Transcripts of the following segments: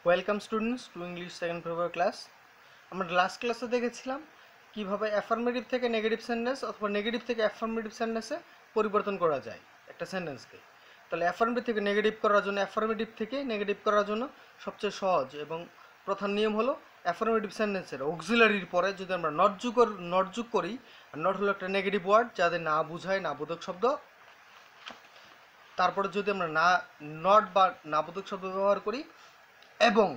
Welcome students to English second paper class. আমরা last ক্লাসে দেখেছিলাম কিভাবে অ্যাফার্মেটিভ থেকে নেগেটিভ সেন্টেন্স অথবা নেগেটিভ থেকে অ্যাফার্মেটিভ সেন্টেন্সে পরিবর্তন করা যায় একটা সেন্টেন্সকে। তাহলে অ্যাফার্মেটিভ থেকে নেগেটিভ করার জন্য অ্যাফার্মেটিভ থেকে নেগেটিভ করার জন্য সবচেয়ে সহজ এবং প্রধান নিয়ম হলো অ্যাফার্মেটিভ সেন্টেন্সের অক্সিলারির পরে যদি আমরা নট যোগ করি, আর নট হলো একটা নেগেটিভ ওয়ার্ড যাদের না বুঝায় না বোধক শব্দ, তারপরে যদি আমরা নট বা না বোধক শব্দ ব্যবহার করি এবং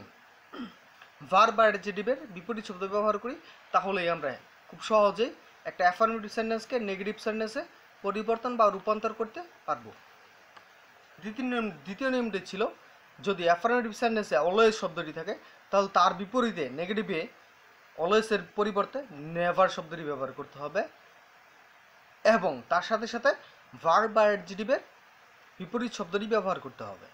ভার্ব বা অ্যাডজেক্টিভের বিপরীত শব্দ ব্যবহার করি, তাহলেই আমরা খুব সহজেই একটা অ্যাফার্মেটিভ সেন্টেন্সকে নেগেটিভ সেন্টেন্সে পরিবর্তন বা রূপান্তর করতে পারবো। দ্বিতীয় নিয়মটি ছিল, যদি অ্যাফার্মেটিভ সেন্টেন্সে অলওয়েজ শব্দটি থাকে তাহলে তার বিপরীতে নেগেটিভে অলওয়েজের পরিবর্তে নেভার শব্দটি ব্যবহার করতে হবে এবং তার সাথে সাথে ভার্ব বা অ্যাডজেক্টিভের বিপরীত শব্দটি ব্যবহার করতে হবে।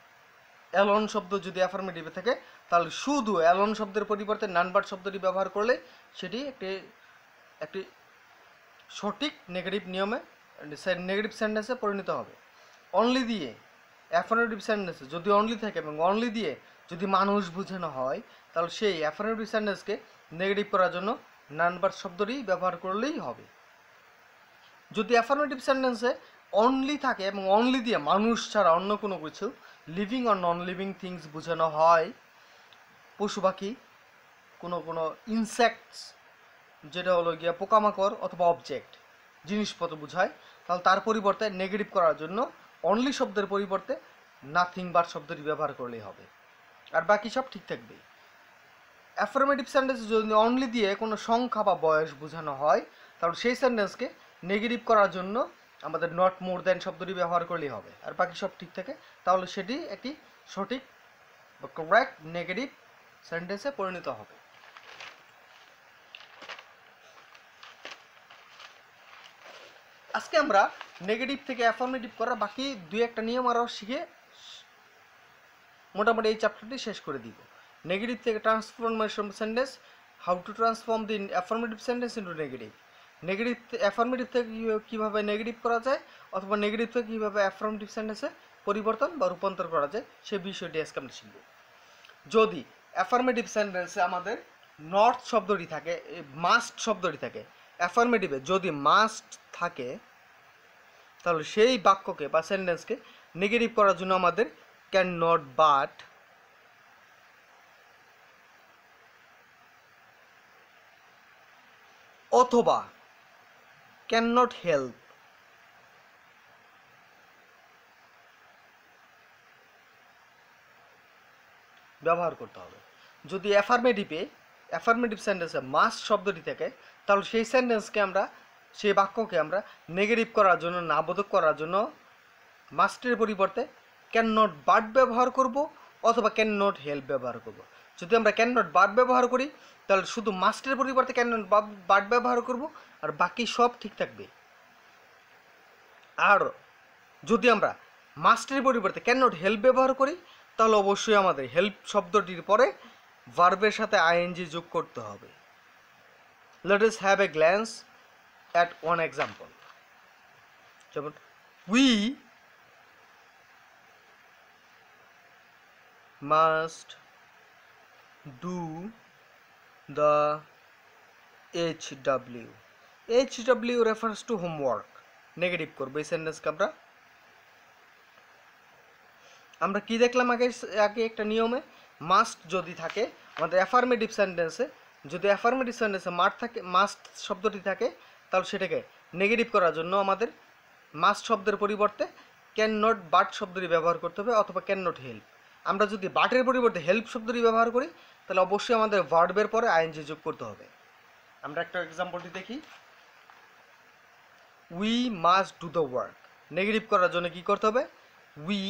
অ্যালন শব্দ যদি অ্যাফার্মেটিভে থাকে তাহলে শুধু অ্যালন শব্দের পরিবর্তে নানবার্ড শব্দটি ব্যবহার করলে সেটি একটি সঠিক নেগেটিভ নিয়মে নেগেটিভ সেন্টেন্সে পরিণত হবে। অনলি দিয়ে অ্যাফার্মেটিভ সেন্টেন্সে যদি অনলি থাকে এবং অনলি দিয়ে যদি মানুষ বোঝানো হয় তাহলে সেই অ্যাফার্মেটিভ সেন্টেন্সকে নেগেটিভ করার জন্য নানবার্ড শব্দটি ব্যবহার করলেই হবে। যদি অ্যাফার্মেটিভ সেন্টেন্সে অনলি থাকে এবং অনলি দিয়ে মানুষ ছাড়া অন্য কোনো কিছু লিভিং আর নন লিভিং থিংস বোঝানো হয়, পশু পাখি, কোনো ইনসেক্টস যেটা হলো গিয়া পোকামাকড় অথবা অবজেক্ট জিনিসপত্র বোঝায়, তাহলে তার পরিবর্তে নেগেটিভ করার জন্য অনলি শব্দের পরিবর্তে নাথিং বাট শব্দটি ব্যবহার করলেই হবে, আর বাকি সব ঠিক থাকবে। অ্যাফার্মেটিভ সেন্টেন্স যদি অনলি দিয়ে কোনো সংখ্যা বা বয়স বোঝানো হয় তাহলে সেই সেন্টেন্সকে নেগেটিভ করার জন্য আমাদের নট মোর দ্যান শব্দটি ব্যবহার করলেই হবে, আর বাকি সব ঠিক থাকে, তাহলে সেটি একটি সঠিক বা কারেক্ট নেগেটিভ সেন্টেন্সে পরিণত হবে। আজকে আমরা নেগেটিভ থেকে অ্যাফার্মেটিভ করার বাকি দুই একটা নিয়ম আরও শিখে মোটামুটি এই চ্যাপ্টারটি শেষ করে দিব। নেগেটিভ থেকে transformation sentence, how to transform the affirmative sentence into negative. Negative affirmative থেকে কীভাবে নেগেটিভ করা যায় অথবা নেগেটিভ থেকে কীভাবে অ্যাফার্মেটিভ সেন্টেন্সে পরিবর্তন বা রূপান্তর করা যায় সেই বিষয়টি আজকে আমরা শিখব। যদি অ্যাফার্মেটিভ সেন্টেন্সে আমাদের নট শব্দটি থাকে, মাস্ট শব্দটি থাকে, অ্যাফার্মেটিভে যদি মাস্ট থাকে তাহলে সেই বাক্যকে বা সেন্টেন্সকে নেগেটিভ করার জন্য আমাদের ক্যান নট বাট অথবা ক্যান নট হেল্প ব্যবহার করতে হবে। যদি অ্যাফার্মেটিভ সেন্টেন্সে মাস্ট শব্দটি থাকে তাহলে সেই বাক্যকে আমরা নেগেটিভ করার জন্য না বোধক করার জন্য মাস্টের পরিবর্তে ক্যান নট বাট ব্যবহার করব অথবা ক্যান নট হেল্প ব্যবহার করব। যদি আমরা ক্যান নট বাট ব্যবহার করি তাহলে শুধু মাস্টের পরিবর্তে ক্যান নট বাট ব্যবহার করব, আর বাকি সব ঠিক থাকবে। আর যদি আমরা মাস্টের পরিবর্তে ক্যান নট হেল্প ব্যবহার করি তাহলে অবশ্যই আমাদের হেল্প শব্দটির পরে ভার্বের সাথে আইএনজি যোগ করতে হবে। Let us have a glance at one example. যেমন we must do the HW refers to homework, negative করবো এই সেন্টেন্সকে আমরা কি দেখলাম আগে একটা নিয়মে, মাস্ট যদি থাকে আমাদের অ্যাফার্মেটিভ সেন্টেন্সে, যদি অ্যাফার্মেটিভ সেন্টেন্সে মাস্ট শব্দটি থাকে তাহলে সেটাকে নেগেটিভ করার জন্য আমাদের মাস্ট শব্দের পরিবর্তে ক্যান নট বাট শব্দটি ব্যবহার করতে হবে অথবা ক্যান নট হেল্প। আমরা যদি বাটের পরিবর্তে হেল্প শব্দটি ব্যবহার করি তাহলে অবশ্যই আমাদের ভার্বের পরে আইএনজি যোগ করতে হবে। আমরা একটা এক্সাম্পলটি দেখি। We must do the work, negative করার জন্য কি করতে হবে? উই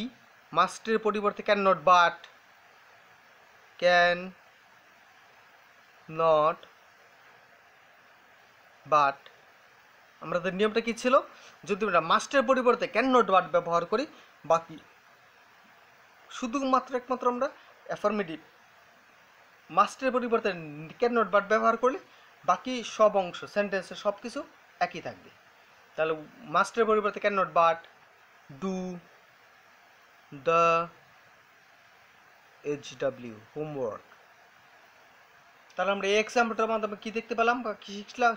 মাস্টের পরিবর্তে ক্যান নট বাট আমাদের নিয়মটা কি ছিল? যদি আমরা মাস্টের পরিবর্তে ক্যান নট বাট ব্যবহার করি, বাকি একমাত্র আমরা অ্যাফার্মেটিভ মাস্টের পরিবর্তে ক্যান নট বাট ব্যবহার করলে বাকি সব অংশ সেন্টেন্সের সব কিছু একই থাকবে। তাহলে মাস্টের পরিবর্তে can not but do the homework. তাহলে আমরা এই এক্সাম্পলটার মাধ্যমে কি দেখতে পেলাম বা কি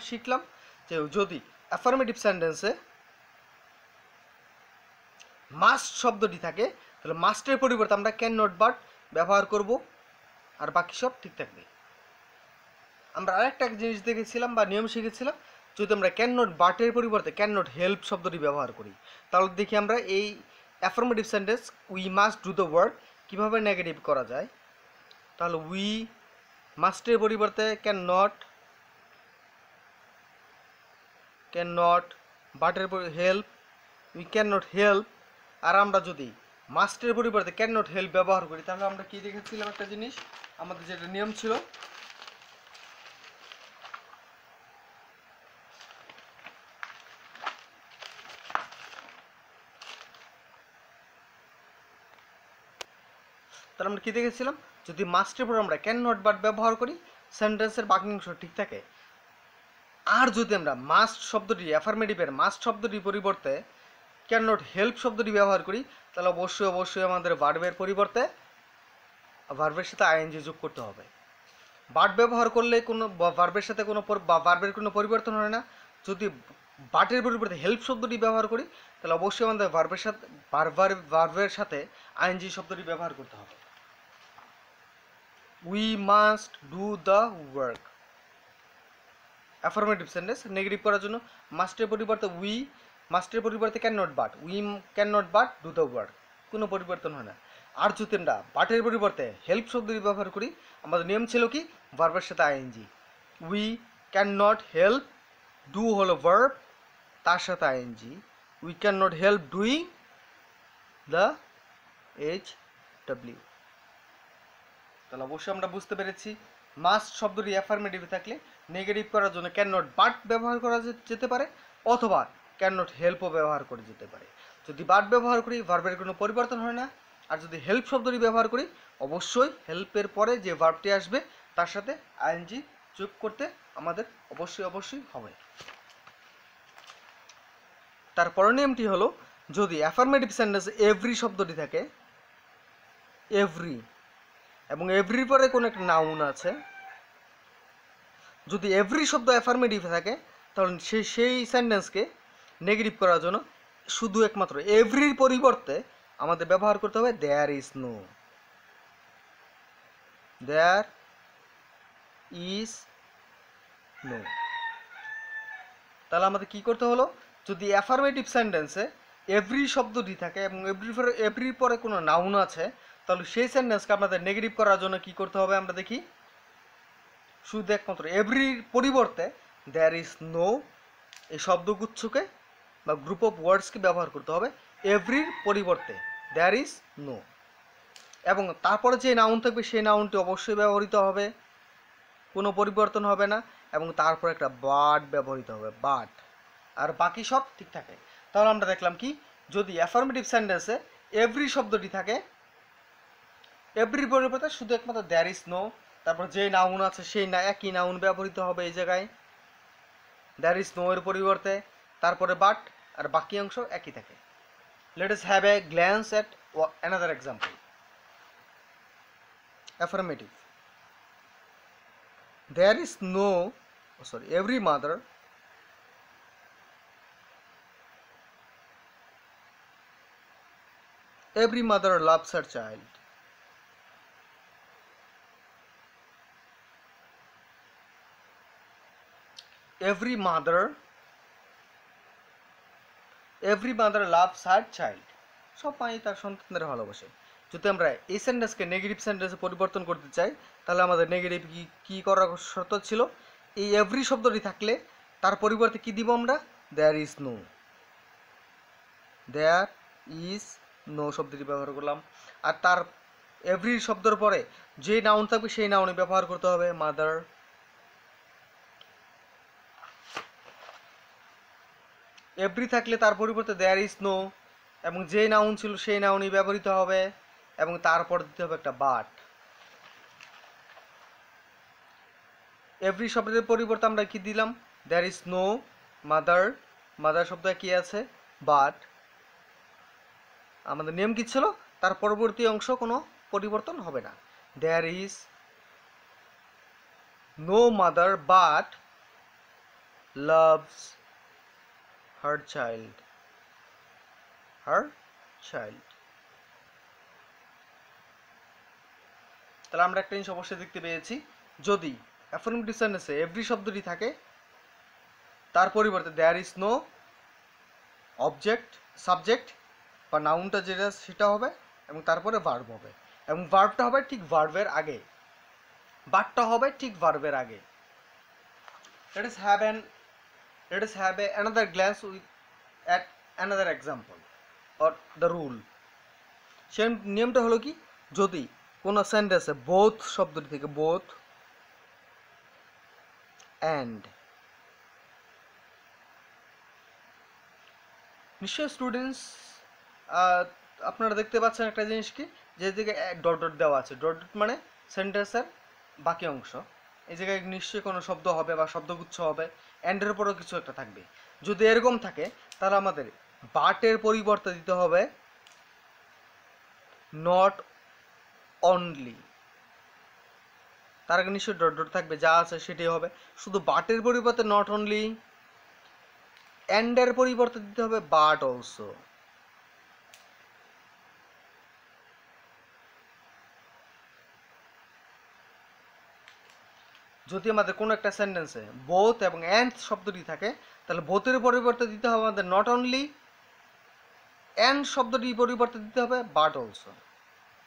শিখলাম যে যদি অ্যাফার্মেটিভ সেন্টেন্সে মাস্ট শব্দটি থাকে তাহলে মাস্টের পরিবর্তে আমরা ক্যান নট বাট ব্যবহার করব, আর বাকি সব ঠিক থাকবে। আমরা আরেকটা জিনিস দেখেছিলাম বা নিয়ম শিখেছিলাম, যদি আমরা ক্যান নট বাটের পরিবর্তে ক্যান নট হেল্প শব্দটি ব্যবহার করি তাহলে দেখি আমরা এই affirmative sentence we must do the work কীভাবে নেগেটিভ করা যায়। তাহলে উই মাস্টের পরিবর্তে ক্যান নট বাটের help, we can not help. আর আমরা যদি মাস্টের পরিবর্তে ক্যান নট হেল্প ব্যবহার করি তাহলে আমরা কি দেখেছিলাম একটা জিনিস, আমাদের যেটা নিয়ম ছিল তাহলে আমরা কি দেখেছিলাম, যদি মাস্টের পর আমরা ক্যান নট বাট ব্যবহার করি সেন্টেন্সের বাকি অংশ ঠিক থাকে। আর যদি আমরা মাস্ট শব্দটি অ্যাফার্মেটিভের মাস্ট শব্দটির পরিবর্তে ক্যান নট হেল্প শব্দটি ব্যবহার করি তাহলে অবশ্যই আমাদের ভার্বের পরিবর্তে ভার্বের সাথে আইএনজি যোগ করতে হবে। বাট ব্যবহার করলে কোনো ভার্বের সাথে কোনো ভার্বের কোনো পরিবর্তন হয় না। যদি বাটের পরিবর্তে হেল্প শব্দটি ব্যবহার করি তাহলে অবশ্যই আমাদের ভার্বের সাথে আইএনজি শব্দটি ব্যবহার করতে হবে। We must do the work affirmative sentence negative করার জন্য মাস্টের পরিবর্তে উই, মাস্টের পরিবর্তে can not but, we can not but do the work, কোনো পরিবর্তন হয় না। আর যদি আমরা বাটের পরিবর্তে হেল্প শব্দটি ব্যবহার করি আমাদের নিয়ম ছিল কি ভার্বের সাথে ING, we can not help, do হলো ভার্ব তার সাথে ING, we can not help doing the HW। তাহলে অবশ্যই আমরা বুঝতে পেরেছি মাস্ট শব্দটি অ্যাফার্মেটিভ থাকলে নেগেটিভ করার জন্য ক্যান নট বাট ব্যবহার করা যেতে পারে অথবা ক্যান নট হেল্পও ব্যবহার করে যেতে পারে। যদি বাট ব্যবহার করি ভার্বের কোনো পরিবর্তন হয় না, আর যদি হেল্প শব্দটি ব্যবহার করি অবশ্যই হেল্পের পরে যে ভার্বটি আসবে তার সাথে আইএনজি যোগ করতে আমাদের অবশ্যই হবে। তারপরের নিয়মটি হলো যদি অ্যাফার্মেটিভ সেন্টেন্সে এভরি শব্দটি থাকে, এভরি এবং এভরির পরে কোনো একটা নাউন আছে, যদি এভরি শব্দ অ্যাফার্মেটিভ থাকে তাহলে সেই সেন্টেন্সকে নেগেটিভ করার জন্য শুধু একমাত্র এভরির পরিবর্তে আমাদের ব্যবহার করতে হবে there is no, there is no. তাহলে আমাদের কি করতে হলো, যদি অ্যাফার্মেটিভ সেন্টেন্সে এভরি শব্দটি থাকে এবং এভরির পরে কোনো নাউন আছে তাহলে সেই সেন্টেন্সকে আমাদের নেগেটিভ করার জন্য কি করতে হবে আমরা দেখি, শুধু একমাত্র এভরির পরিবর্তে দেয়ার ইজ নো এই শব্দগুচ্ছকে বা গ্রুপ অফ ওয়ার্ডসকে ব্যবহার করতে হবে এভরির পরিবর্তে দেয়ার ইজ নো, এবং তারপরে যে নাউন থাকবে সেই নাউনটি অবশ্যই ব্যবহৃত হবে, কোনো পরিবর্তন হবে না, এবং তারপর একটা বাট ব্যবহৃত হবে বাট, আর বাকি সব ঠিক থাকে। তাহলে আমরা দেখলাম কি যদি অ্যাফার্মেটিভ সেন্টেন্সে এভরি শব্দটি থাকে এভরির পরিবর্তে শুধু একমাত্র দেয়ার ইজ নো, তারপর যে নাউন আছে সেই একই নাউন ব্যবহৃত হবে এই জায়গায় দেয়ার ইজ নো এর পরিবর্তে, তারপরে বাট, আর বাকি অংশ একই থাকে। Late us have a glance at another example. Affirmative, there is no every mother loves her child, every mother loves her child, সব মাই তার সন্তানদের ভালোবাসে। যদি আমরা এই সেন্টেন্সকে নেগেটিভ সেন্টেন্সে পরিবর্তন করতে চাই তাহলে আমাদের নেগেটিভ কি করার শর্ত ছিল, এই এভরি শব্দটি থাকলে তার পরিবর্তে কি দিব আমরা there is no, there is no শব্দটি ব্যবহার করলাম, আর তার এভরি শব্দের পরে যে নাউন থাকবে সেই নাউনে ব্যবহার করতে হবে মাদার। এভরি থাকলে তার পরিবর্তে দেয়ার ইজ নো, এবং যে নাউন ছিল সেই নাউনই ব্যবহৃত হবে, এবং তারপর দিতে হবে একটা বাট। এভরি শব্দের পরিবর্তে আমরা কি দিলাম দেয়ার ইজ নো, মাদার শব্দ কি আছে বাট। আমাদের নিয়ম কি ছিল, তার পরবর্তী অংশ কোনো পরিবর্তন হবে না। There is no mother but loves her child. তাহলে আমরা একটা জিনিস অবশ্যই দেখতে পেয়েছি, যদি অ্যাফার্মেটিভ সেন্টেন্সে এভরি শব্দটি থাকে তার পরিবর্তে there is no object, subject বা নাউনটা যেটা সেটা হবে এবং তারপরে ভার্ব হবে, এবং ভার্বটা হবে ঠিক ভার্বের আগে, বাটটা হবে ঠিক ভার্বের আগে। Let us have another glance at another example or the rule. সেই নিয়মটা হলো কি, যদি কোনো সেন্টেন্সে বোথ শব্দটি থেকে বোথ অ্যান্ড, নিশ্চয়ই স্টুডেন্টস আপনারা দেখতে পাচ্ছেন একটা জিনিস কি, যে দিকে ডট ডট দেওয়া আছে, ডট ডট মানে সেন্টেন্সের বাকি অংশ, এই জায়গায় নিশ্চয়ই কোনো শব্দ হবে বা শব্দগুচ্ছ হবে, অ্যান্ডের উপরও কিছু একটা থাকবে। যদি এরকম থাকে তাহলে আমাদের বাটের পরিবর্তে দিতে হবে নট অনলি, তার আগে নিশ্চয়ই ডট ডট থাকবে, যা আছে সেটাই হবে। শুধু বাটের পরিবর্তে নট অনলি, অ্যান্ডের পরিবর্তে দিতে হবে বাট অলসো। যদি আমাদের কোনো একটা সেন্টেন্সে বোথ এবং অ্যান্ড শব্দটি থাকে তাহলে বোথের পরিবর্তে দিতে হবে আমাদের নট অনলি, অ্যান্ড শব্দটি পরিবর্তে দিতে হবে বাট অলসো।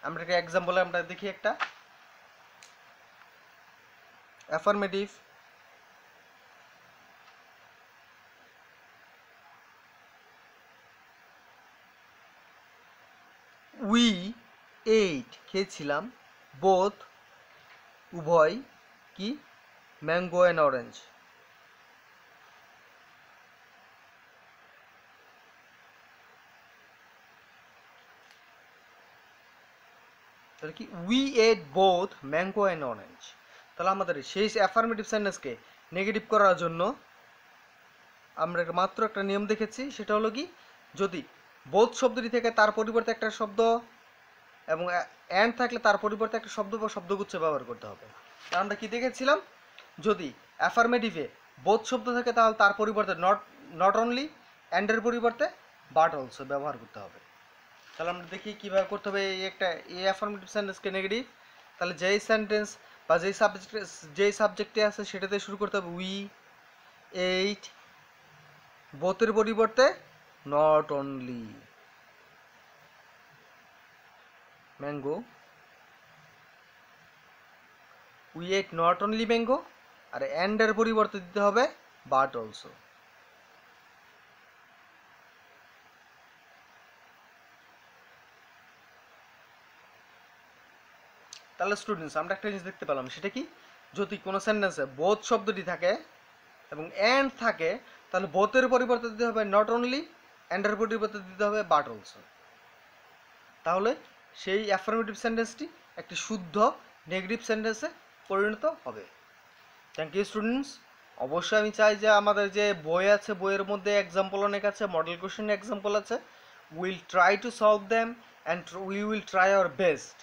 আমরা একটা এক্সাম্পলে আমরা দেখি একটা অ্যাফার্মেটিভ উই এইট, খেয়েছিলাম, বোথ উভয় কি, ম্যাঙ্গো অ্যান্ড অরেঞ্জ। তাহলে কি we at both mango and orange. তাহলে আমাদের সেই অ্যাফার্মেটিভ সেন্টেন্সকে নেগেটিভ করার জন্য আমরা মাত্র একটা নিয়ম দেখেছি, সেটা হলো কি, যদি বোথ শব্দটি থেকে তার পরিবর্তে একটা শব্দ এবং অ্যান্ড থাকলে তার পরিবর্তে একটা শব্দ বা শব্দগুচ্ছ ব্যবহার করতে হবে। আমরা কি দেখেছিলাম, যদি অ্যাফার্মেটিভে বোথ শব্দ থাকে তাহলে তার পরিবর্তে নট অনলি, অ্যান্ডের পরিবর্তে বাট অলসো ব্যবহার করতে হবে। তাহলে আমরা দেখি কীভাবে করতে হবে এই অ্যাফার্মেটিভ সেন্টেন্সকে নেগেটিভ। তাহলে যেই সেন্টেন্স বা যেই সাবজেক্টে আছে সেটাতে শুরু করতে হবে উই এইট, বোথের পরিবর্তে not only, mango, we ate not only mango, আর অ্যান্ডের পরিবর্তে দিতে হবে বাট অলসো। তাহলে স্টুডেন্টস আমরা একটা জিনিস দেখতে পেলাম, সেটা কি, যদি কোনো সেন্টেন্সে বোথ শব্দটি থাকে এবং অ্যান্ড থাকে তাহলে বোথের পরিবর্তে দিতে হবে নট অনলি, অ্যান্ডের পরিবর্তে দিতে হবে বাট অলসো। তাহলে সেই অ্যাফার্মেটিভ সেন্টেন্সটি একটি শুদ্ধ নেগেটিভ সেন্টেন্সে পরিণত হবে। Thank you students. অবশ্যই আমি চাই যে আমাদের যে বই আছে বইয়ের মধ্যে এক্সাম্পল অনেক আছে, মডেল কোশ্চেন এক্সাম্পল আছে, will try to solve them and we will try our best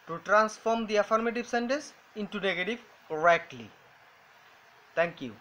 to transform the affirmative sentence into negative correctly. Thank you.